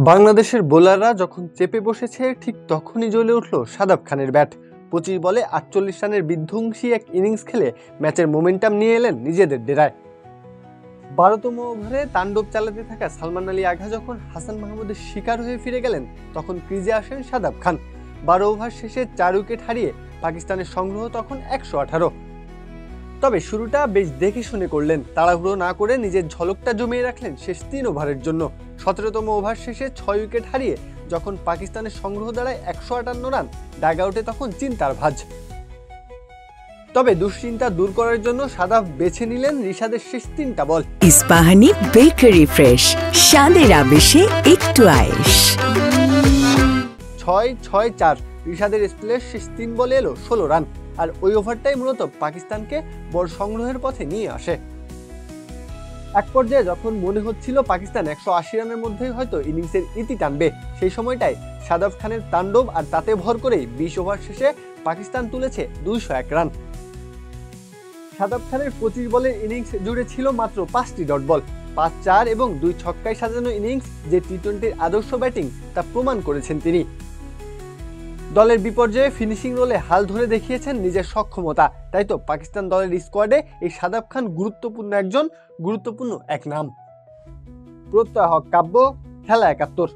বাংলাদেশের বোলাররা যখন চেপে বসেছে ঠিক তখনই জ্বলে উঠল শাদাব খানের ব্যাট। 25 বলে 48 রানের বিধ্বংসী এক ইনিংস খেলে ম্যাচের মোমেন্টাম নিয়ে এলেন নিজেদের ডেরায়। 12তম ওভারে তাণ্ডব চালাতে থাকা সালমান আলী আঘা যখন হাসান মাহমুদের শিকার হয়ে ফিরে গেলেন তখন ক্রিজে আসেন শাদাব খান। 12 ওভার শেষে 4 উইকেট হারিয়ে পাকিস্তানের সংগ্রহ তখন 118। তবে শুরুটা বেশ দেখে শুনে করলেন, তাড়াহুড়ো না করে নিজের ঝলকটা জমিয়ে রাখলেন শেষ 3 ওভারের জন্য। 17তম ওভার শেষে 6 উইকেট হারিয়ে যখন পাকিস্তানের সংগ্রহ দাঁড়ায় 158 রান, ডাগ আউটে তখন চিন্তার ভাঁজ। তবে দুশ্চিন্তা দূর করার জন্য শাদাব বেছে নিলেন রিশাদের শেষ 3টা বল। ইস্পাহানি বেকারি ফ্রেশ, স্বাদের আবেশে একটু আয়েশ। 6-6-4 রিশাদের স্পেলের শেষ 3 বলে এলো 16 রান, আর ওই ওভারটাই মূলত পাকিস্তানকে বড় সংগ্রহের পথে নিয়ে আসে। এক পর্যায়ে যখন মনে হচ্ছিল পাকিস্তান 180 রানের মধ্যেই হয়তো ইনিংসের ইতি টানবে, সেই সময়টাই শাদাব খানের তাণ্ডব আর তাতে ভর করেই 20 ওভার শেষে পাকিস্তান তুলেছে 201 রান। শাদাব খানের 25 বলের ইনিংস জুড়ে ছিল মাত্র 5টি ডট বল, 5-4 এবং 2 ছক্কায় সাজানো ইনিংস যে টি-20-র আদর্শ ব্যাটিং তা প্রমাণ করেছেন তিনি। দলের বিপর্যয়ে ফিনিশিং রোলে হাল ধরে দেখিয়েছেন নিজের সক্ষমতা, তাই তো পাকিস্তান দলের স্কোয়াডে এই শাদাব খান গুরুত্বপূর্ণ এক নাম। প্রত্যয় হক কাব্য, খেলা 71।